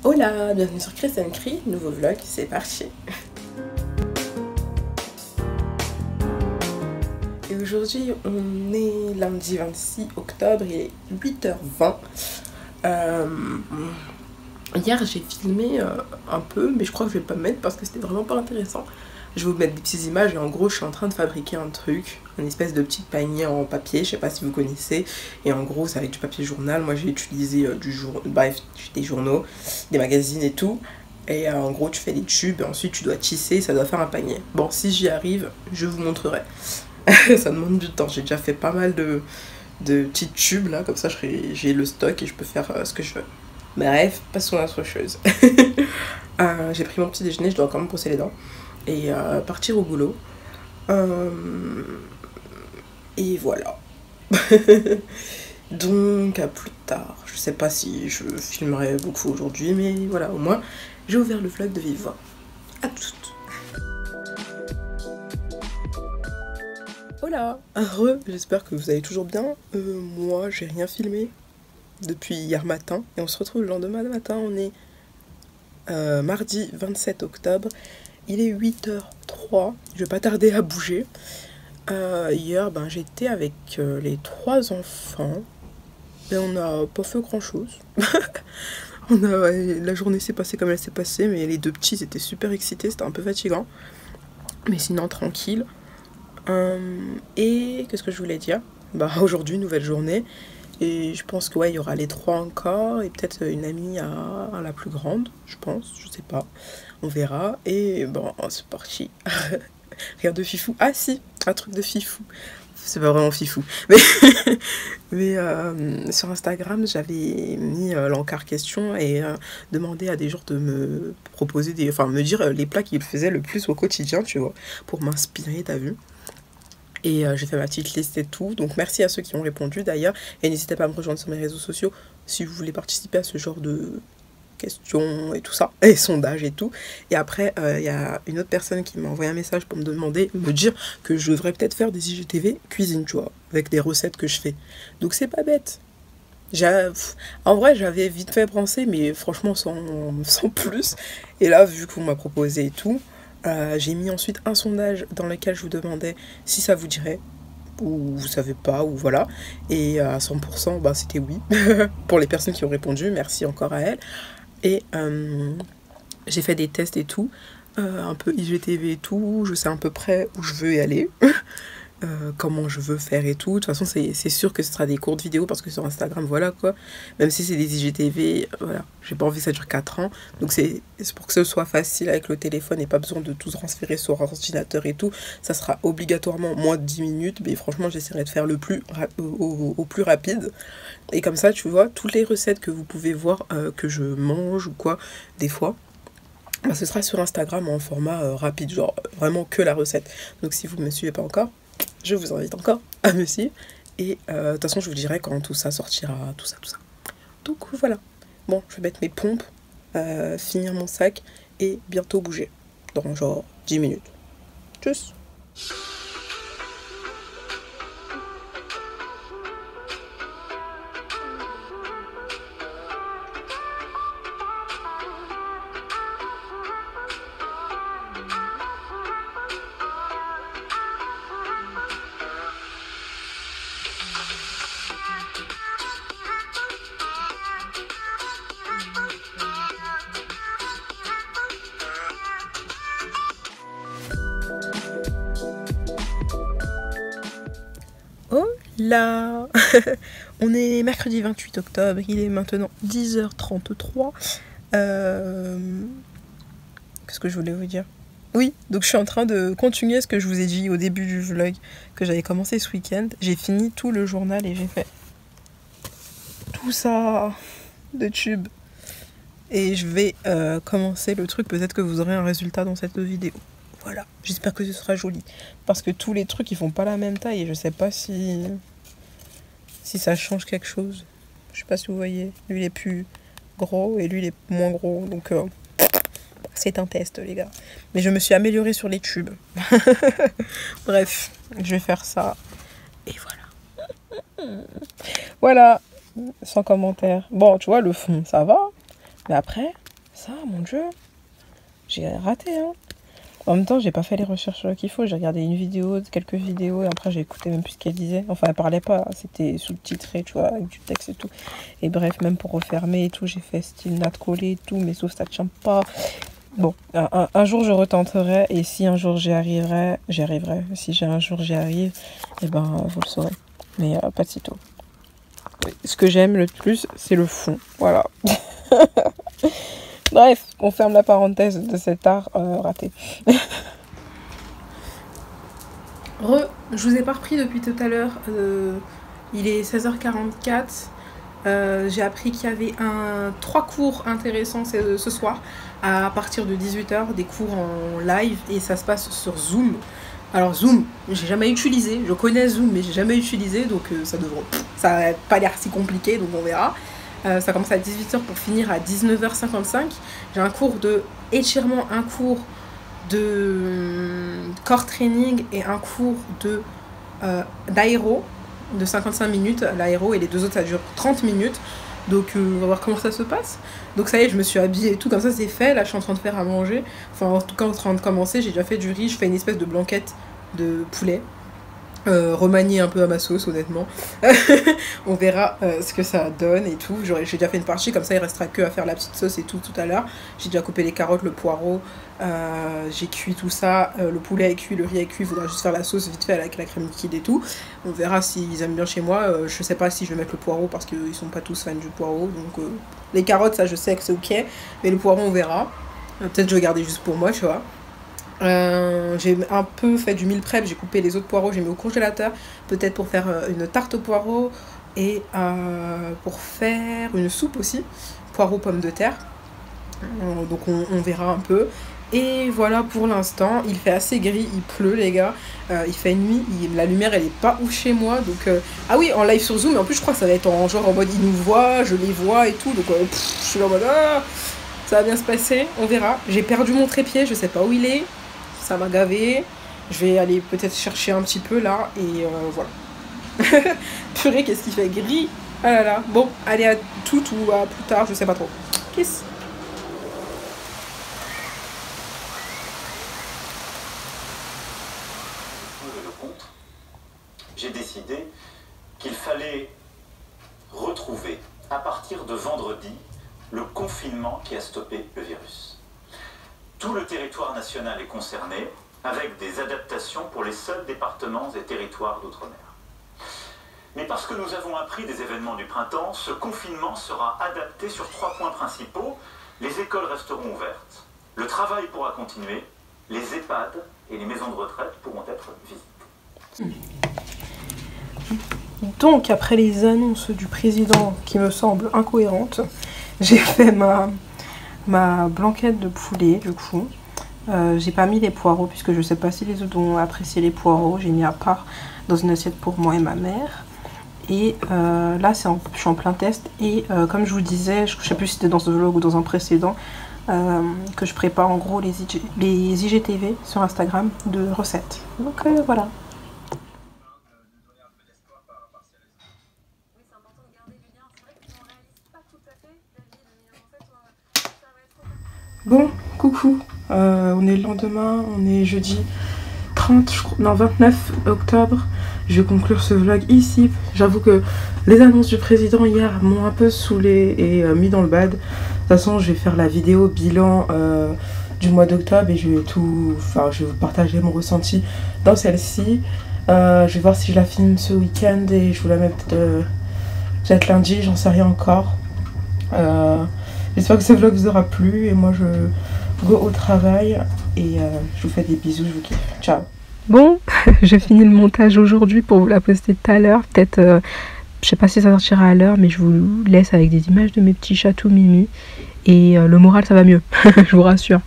Hola, bienvenue sur Chris & Cri, nouveau vlog, c'est parti. Et aujourd'hui on est lundi 26 octobre, il est 8h20. Hier j'ai filmé un peu, mais je crois que je vais pas me mettre parce que c'était vraiment pas intéressant. Je vais vous mettre des petites images et en gros je suis en train de fabriquer un truc, une espèce de petit panier en papier, je sais pas si vous connaissez. Et en gros c'est avec du papier journal, moi j'ai utilisé des journaux, des magazines et tout. Et en gros tu fais des tubes et ensuite tu dois tisser, ça doit faire un panier. Bon, si j'y arrive, je vous montrerai. Ça demande du temps, j'ai déjà fait pas mal de petits tubes là, comme ça j'ai le stock et je peux faire ce que je veux. Bref, passons à autre chose. J'ai pris mon petit déjeuner, je dois quand même brosser les dents et partir au boulot. Et voilà. Donc à plus tard. Je sais pas si je filmerai beaucoup aujourd'hui, mais voilà, au moins j'ai ouvert le vlog de vive voix. À toutes. Hola. J'espère que vous allez toujours bien. Moi j'ai rien filmé depuis hier matin et on se retrouve le lendemain matin. On est mardi 27 octobre. Il est 8h03, je vais pas tarder à bouger. Hier, j'étais avec les 3 enfants et on n'a pas fait grand chose. La journée s'est passée comme elle s'est passée, mais les 2 petits étaient super excités, c'était un peu fatigant. Mais sinon, tranquille. Et qu'est-ce que je voulais dire? Aujourd'hui, nouvelle journée. Et je pense que ouais, il y aura les 3 encore et peut-être une amie à la plus grande, je pense, je sais pas. On verra. Et bon, c'est parti. Rien de fifou. Ah si, un truc de fifou. C'est pas vraiment fifou. Mais sur Instagram, j'avais mis l'encart question et demandé à des gens de me proposer me dire les plats qu'ils faisaient le plus au quotidien, tu vois, pour m'inspirer, t'as vu. Et j'ai fait ma petite liste et tout. Donc merci à ceux qui ont répondu d'ailleurs. Et n'hésitez pas à me rejoindre sur mes réseaux sociaux si vous voulez participer à ce genre de questions et tout ça. Et sondages et tout. Et après, il y a une autre personne qui m'a envoyé un message pour me dire que je devrais peut-être faire des IGTV cuisine, tu vois, avec des recettes que je fais. Donc c'est pas bête. En vrai, j'avais vite fait penser, mais franchement sans plus. Et là, vu qu'on m'a proposé et tout, j'ai mis ensuite un sondage dans lequel je vous demandais si ça vous dirait, ou vous savez pas, ou voilà. Et à 100%, c'était oui. Pour les personnes qui ont répondu, merci encore à elles. Et j'ai fait des tests et tout, un peu IGTV et tout, je sais à peu près où je veux y aller. Comment je veux faire et tout. De toute façon, c'est sûr que ce sera des courtes vidéos parce que sur Instagram, voilà quoi. Même si c'est des IGTV, voilà. J'ai pas envie que ça dure 4 ans. Donc c'est pour que ce soit facile avec le téléphone et pas besoin de tout transférer sur ordinateur et tout. Ça sera obligatoirement moins de 10 minutes. Mais franchement, j'essaierai de faire le plus au plus rapide. Et comme ça, tu vois, toutes les recettes que vous pouvez voir que je mange ou quoi, des fois. Ce sera sur Instagram en format rapide, genre vraiment que la recette. Donc si vous ne me suivez pas encore, je vous invite encore à me suivre. Et de toute façon, je vous dirai quand tout ça sortira, tout ça. Donc voilà. Bon, je vais mettre mes pompes, finir mon sac et bientôt bouger. Dans genre 10 minutes. Tchuss. Oh là. On est mercredi 28 octobre, il est maintenant 10h33. Qu'est-ce que je voulais vous dire? Oui, donc je suis en train de continuer ce que je vous ai dit au début du vlog que j'avais commencé ce week-end. J'ai fini tout le journal et j'ai fait tout ça de tubes. Et je vais commencer le truc, peut-être que vous aurez un résultat dans cette vidéo. Voilà, j'espère que ce sera joli. Parce que tous les trucs, ils font pas la même taille et je sais pas si ça change quelque chose. Je sais pas si vous voyez. Lui, il est plus gros et lui, il est moins gros. Donc, c'est un test, les gars. Mais je me suis améliorée sur les tubes. Bref, je vais faire ça. Et voilà. Voilà, sans commentaire. Bon, tu vois, le fond, ça va. Mais après, Ça, mon Dieu, j'ai raté, hein. En même temps, j'ai pas fait les recherches qu'il faut. J'ai regardé une vidéo, quelques vidéos, et après j'ai écouté même plus ce qu'elle disait. Enfin, elle parlait pas, c'était sous-titré, tu vois, avec du texte et tout. Et bref, même pour refermer et tout, j'ai fait style natte collée et tout, mais sauf ça tient pas. Bon, un jour je retenterai, et si un jour j'y arriverai, j'y arriverai. Si un jour j'y arrive, et ben vous le saurez. Mais pas de sitôt. Ce que j'aime le plus, c'est le fond. Voilà. Bref, on ferme la parenthèse de cet art raté. Je vous ai pas repris depuis tout à l'heure. Il est 16h44. J'ai appris qu'il y avait 3 cours intéressants ce soir à partir de 18h, des cours en live, et ça se passe sur Zoom. Alors Zoom, j'ai jamais utilisé, je connais Zoom mais j'ai jamais utilisé, donc ça n'a pas l'air si compliqué, donc on verra. Ça commence à 18h pour finir à 19h55. J'ai un cours de étirement, un cours de core training et un cours d'aéro de 55 minutes. L'aéro et les 2 autres ça dure 30 minutes. Donc on va voir comment ça se passe. Donc ça y est, je me suis habillée et tout, comme ça c'est fait. Là je suis en train de faire à manger. Enfin en tout cas en train de commencer, j'ai déjà fait du riz. Je fais une espèce de blanquette de poulet. Remanier un peu à ma sauce, honnêtement. On verra ce que ça donne et tout. J'ai déjà fait une partie, comme ça il restera que à faire la petite sauce et tout à l'heure. J'ai déjà coupé les carottes, le poireau, j'ai cuit tout ça, le poulet est cuit, le riz est cuit, il faudra juste faire la sauce vite fait avec la crème liquide et tout. On verra s'ils aiment bien chez moi. Je sais pas si je vais mettre le poireau parce qu'ils sont pas tous fans du poireau, donc les carottes ça je sais que c'est ok, mais le poireau on verra. Peut-être je vais garder juste pour moi, tu vois. J'ai un peu fait du meal prep, j'ai coupé les autres poireaux, j'ai mis au congélateur, peut-être pour faire une tarte aux poireaux et pour faire une soupe aussi, poireaux pommes de terre. Donc on verra un peu. Et voilà pour l'instant, il fait assez gris, il pleut les gars, il fait nuit, la lumière elle est pas ouf chez moi, donc ah oui, en live sur Zoom, mais en plus je crois que ça va être en genre en mode ils nous voient, je les vois et tout, donc je suis là en mode ça va bien se passer, on verra. J'ai perdu mon trépied, je sais pas où il est. Ça m'a gavé, je vais aller peut-être chercher un petit peu là, et voilà. Purée, qu'est-ce qu'il fait gris. Ah là là, bon, allez à tout ou à plus tard, je sais pas trop. Kiss. J'ai décidé qu'il fallait retrouver, à partir de vendredi, le confinement qui a stoppé le virus. Tout le territoire national est concerné, avec des adaptations pour les seuls départements et territoires d'outre-mer. Mais parce que nous avons appris des événements du printemps, ce confinement sera adapté sur 3 points principaux. Les écoles resteront ouvertes, le travail pourra continuer, les EHPAD et les maisons de retraite pourront être visitées. Donc, après les annonces du président qui me semblent incohérentes, j'ai fait ma blanquette de poulet, du coup. J'ai pas mis les poireaux puisque je sais pas si les autres ont apprécié les poireaux. J'ai mis à part dans une assiette pour moi et ma mère. Et là, je suis en plein test. Et comme je vous disais, je sais plus si c'était dans ce vlog ou dans un précédent, que je prépare en gros les IGTV sur Instagram de recettes. Donc voilà. Bon, coucou, on est le lendemain, on est jeudi 30, non 29 octobre. Je vais conclure ce vlog ici. J'avoue que les annonces du président hier m'ont un peu saoulé et mis dans le bad. De toute façon, je vais faire la vidéo bilan du mois d'octobre et je vais je vais vous partager mon ressenti dans celle-ci. Je vais voir si je la filme ce week-end et je vous la mets peut-être lundi, j'en sais rien encore. J'espère que ce vlog vous aura plu et moi je go au travail et je vous fais des bisous, je vous kiffe. Ciao. Bon, j'ai fini le montage aujourd'hui pour vous la poster tout à l'heure. Peut-être, je sais pas si ça sortira à l'heure, mais je vous laisse avec des images de mes petits chatous Mimi. Et le moral ça va mieux, je vous rassure.